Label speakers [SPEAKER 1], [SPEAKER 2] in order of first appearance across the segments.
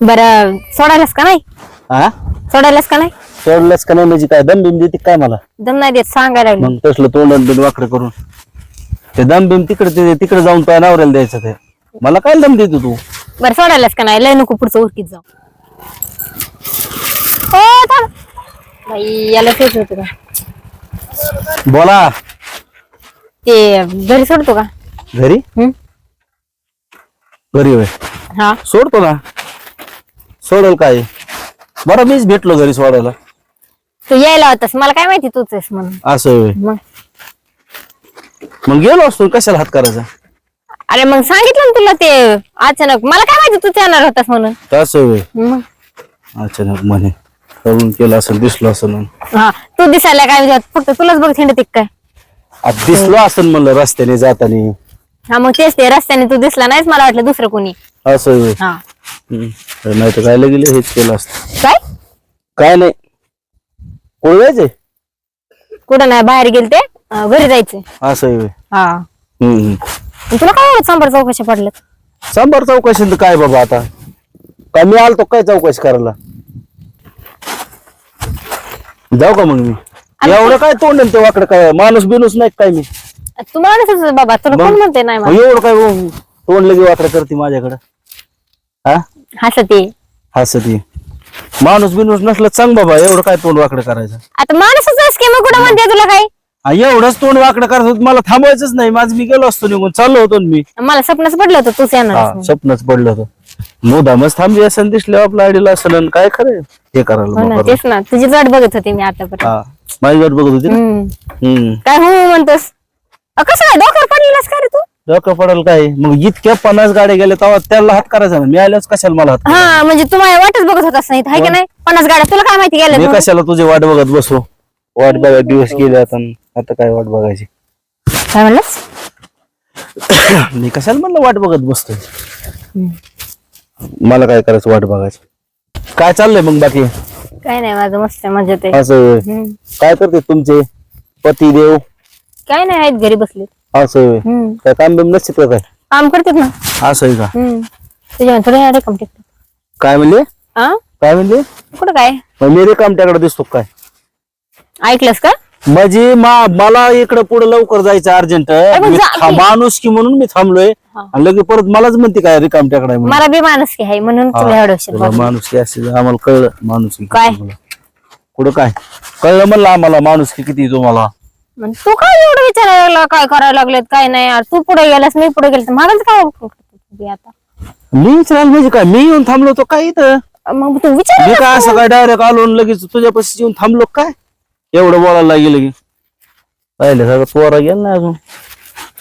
[SPEAKER 1] बरं सोडायलास का नाही?
[SPEAKER 2] हा
[SPEAKER 1] सोडायलास का नाही?
[SPEAKER 2] सोडलंच का नाही म्हणजे काय दम बिम देते काय मला?
[SPEAKER 1] दम नाही देत सांगायला लागलो.
[SPEAKER 2] मग तसलं तोंड बिन वाकडं करून ते दम बिम तिकडे जाऊन पाय नवऱ्याला द्यायचं ते. मला काय दम देतो तू?
[SPEAKER 1] बरं सोडायलास का नाही? लय नको पुढचं उरकीत जाऊ. हो थांब बाई, याला तेच होतं का
[SPEAKER 2] बोला.
[SPEAKER 1] ते घरी सोडतो का?
[SPEAKER 2] घरी घरी होय
[SPEAKER 1] हा
[SPEAKER 2] सोडतो ना. सोडल काय बरं मीच भेटलो घरी सोडायला.
[SPEAKER 1] तू यायला होतास, मला काय माहिती तूच आहेस म्हणून.
[SPEAKER 2] असं होय.
[SPEAKER 1] मग
[SPEAKER 2] मग गेलो असतो कशाला हात करायचा.
[SPEAKER 1] अरे मग सांगितलं ना तुला ते अचानक, मला काय माहिती तूच येणार होतास म्हणून.
[SPEAKER 2] तसं होय.
[SPEAKER 1] मग
[SPEAKER 2] अचानक म्हणे करून केलं असं दिसलो असं
[SPEAKER 1] हा तू दिसायला काय विचार, फक्त तुलाच बघ थिंडत काय.
[SPEAKER 2] दिसलो असं म्हणलं रस्त्याने जातानी.
[SPEAKER 1] हा मग तेच ते रस्त्याने तू दिसला नाहीच, मला वाटलं दुसरं कोणी.
[SPEAKER 2] असं होय.
[SPEAKER 1] हा
[SPEAKER 2] नाही तर काय गेले हेच केलं असतं.
[SPEAKER 1] काय
[SPEAKER 2] काय नाही कोण जायचंय?
[SPEAKER 1] कुठं नाही, बाहेर गेल ते घरी जायचंय.
[SPEAKER 2] असं होय.
[SPEAKER 1] हा तुला काय एवढं सांबार चौकशा पडल्यात?
[SPEAKER 2] सांबार चौकशी तर काय बाबा आता काय मी आलतो काय चौकशी करायला? जाऊ का मग मी? एवढं काय तोंड ते वाकडं काय माणूस बिनूस नाही काय मी?
[SPEAKER 1] तू माणूसच बाबा, तुला कोण म्हणते नाही मला?
[SPEAKER 2] एवढं काय तोंड लगे वाकडं करते माझ्याकडं? हा
[SPEAKER 1] हसते
[SPEAKER 2] हसती. माणूस बिनूस नसलं सांग बाबा, एवढं काय तोंड वाकडं करायचं?
[SPEAKER 1] आता माणूसच आहेस की, मग कुठं म्हणते तुला काय?
[SPEAKER 2] एवढंच तोंड वाकडं करायचं होतं, मला थांबायचंच नाही. माझं मी गेलो असतो निघून, चाललो होतो ना मी.
[SPEAKER 1] मला स्वप्नच पडलं होतं तूच येणार
[SPEAKER 2] हा
[SPEAKER 1] आहेस म्हणून.
[SPEAKER 2] स्वप्नच पडलं होतं. मुदामच थांबली असं दिसले आपल्या आडीला असं काय खरं हे करायला
[SPEAKER 1] हो ना,
[SPEAKER 2] मग.
[SPEAKER 1] तेच ना, तुझी वाट बघत होती मी आतापर्यंत.
[SPEAKER 2] हा माझी वाट बघत होती ना.
[SPEAKER 1] काय हो म्हणतोस? कसं काय डोक्यावर पडलेलास का रे तू?
[SPEAKER 2] डोकं पडेल काय मग? इतक्या 50 गाड्या गेल्या तेव्हा त्याला हात करायचा ना, मी आल्याच कशाला मला हात?
[SPEAKER 1] हा म्हणजे तू माझ्या वाटच बघत होतास नाही, हाय का नाही? 50 गाड्या तुला काय माहिती गेल्या
[SPEAKER 2] मी
[SPEAKER 1] म्हणून?
[SPEAKER 2] कशाला तुझी वाट बघत बसू? वाट बघा दिवस गेले आता काय वाट बघायची?
[SPEAKER 1] काय म्हणलास?
[SPEAKER 2] मी कशाला म्हणलं वाट बघत बसतोय? मला काय करायचं वाट बघायचं? काय चाललंय मग बाकी?
[SPEAKER 1] काय नाही, माझं मस्त मजेत आहे.
[SPEAKER 2] असं होय. काय करते तुमचे पती देव?
[SPEAKER 1] काय नाही, आहेत घरी बसले.
[SPEAKER 2] असं होय. काय काम बिम नसते का काय?
[SPEAKER 1] काम करतात ना.
[SPEAKER 2] असं आहे का?
[SPEAKER 1] तुझ्या थोडं रक्कम टिकतो.
[SPEAKER 2] काय म्हणले?
[SPEAKER 1] हा
[SPEAKER 2] काय म्हणले?
[SPEAKER 1] कुठं काय
[SPEAKER 2] मग मी रिकामट्याकडे दिसतो काय?
[SPEAKER 1] ऐकलंस का?
[SPEAKER 2] म्हणजे मला इकडे पुढे लवकर जायचं अर्जंट.
[SPEAKER 1] मग जा की.
[SPEAKER 2] माणूस की म्हणून मी थांबलोय. आणि लगे परत मलाच म्हणते काय रिकामट्याकडे म्हणून.
[SPEAKER 1] मला बी माणूस की आहे म्हणून तुला एवढं उशीर
[SPEAKER 2] तुला
[SPEAKER 1] झाला.
[SPEAKER 2] माणूस की असेल आम्हाला कळलं. माणूस की
[SPEAKER 1] काय?
[SPEAKER 2] पुढं काय कळलं म्हणलं आम्हाला माणूस की किती तुम्हाला.
[SPEAKER 1] मग तू काय एवढं विचारायला लागला, काय करायला लागलेत काय नाही? यार, तू पुढे गेलास मी पुढे गेलो, मागायला काय करतो आता?
[SPEAKER 2] मी विचारायला म्हणजे काय मी येऊन थांबलो होतो काय इथं?
[SPEAKER 1] मग तू विचार.
[SPEAKER 2] मी काय असं काय डायरेक्ट आलो आणि लगेच तुझ्यापाशी येऊन थांबलो काय? एवढं बोलायला गेलं की पाहिलं सगळं पोरा गेलं नाही अजून.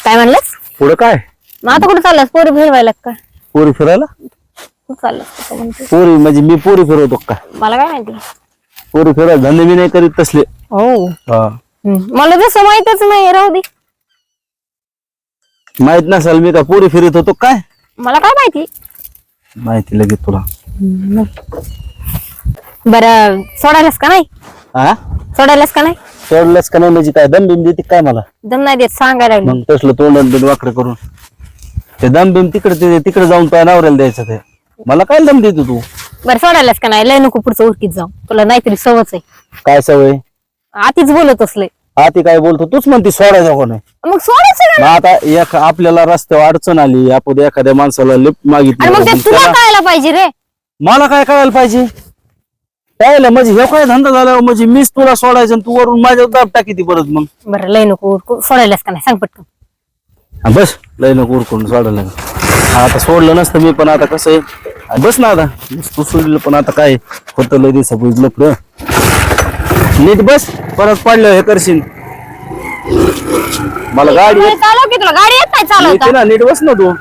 [SPEAKER 1] काय म्हणलास?
[SPEAKER 2] पुढं काय
[SPEAKER 1] मग आता कुठं चाललास? पोरी फिरवायला का?
[SPEAKER 2] पोरी फिरायला?
[SPEAKER 1] कुठं चाललास तसं म्हणते?
[SPEAKER 2] पोरी म्हणजे मी पोरी फिरवतो काय?
[SPEAKER 1] मला काय माहिती.
[SPEAKER 2] पोरी फिरायला धंदे मी नाही करीत तसले.
[SPEAKER 1] हो
[SPEAKER 2] हा
[SPEAKER 1] मला तसं माहितच नाही, राहू दे.
[SPEAKER 2] माहित नसेल मी का पोरी फिरत होतो काय?
[SPEAKER 1] मला काय माहिती.
[SPEAKER 2] माहिती लगेच तुला.
[SPEAKER 1] बरं सोडायलास का नाही?
[SPEAKER 2] हा
[SPEAKER 1] सोडायलास का नाही?
[SPEAKER 2] सोडलंच का नाही म्हणजे काय दम बिम देते काय मला?
[SPEAKER 1] दम नाही देत सांगायला लागलो.
[SPEAKER 2] मग तसलं तोंड बिन वाकडं करून ते दम बिम तिकडे जाऊन पाय नवऱ्याला द्यायचं ते. मला काय दम देतो तू?
[SPEAKER 1] बरं सोडायलास का नाही? लय नको पुढचं उरकीत जाऊ, तुला नाहीतरी सवच आहे.
[SPEAKER 2] काय सवय?
[SPEAKER 1] आतीच बोलत असले.
[SPEAKER 2] आती काय बोलतो तूच म्हणते सोडायचं कोण?
[SPEAKER 1] मग सोडायचं
[SPEAKER 2] मग आता आपल्याला रस्त्यावर अडचण आली, आपण एखाद्या माणसाला लिफ्ट
[SPEAKER 1] आणि मग ते
[SPEAKER 2] मागितली,
[SPEAKER 1] तुला कळायला पाहिजे रे.
[SPEAKER 2] मला काय कळायला पाहिजे? काय म्हणजे हे काय धंदा झाला म्हणजे मीच तुला सोडायचं आणि तू वरून माझ्या दाब टाकी ती परत मग.
[SPEAKER 1] बरं लय नको सोडायलास का नाही सांग पटकन.
[SPEAKER 2] बस लय नको उरकून सोडायला. आता सोडलं नसतं मी पण आता कसं आहे बस ना आता तू सोडलं पण आता काय होतं लय दिवसा बुजलं नीट बस परत पडलं हे करशील. मला गाडी
[SPEAKER 1] चालव की, तुला गाडी येत नाही चालवता?
[SPEAKER 2] येते ना नीट बस ना तू.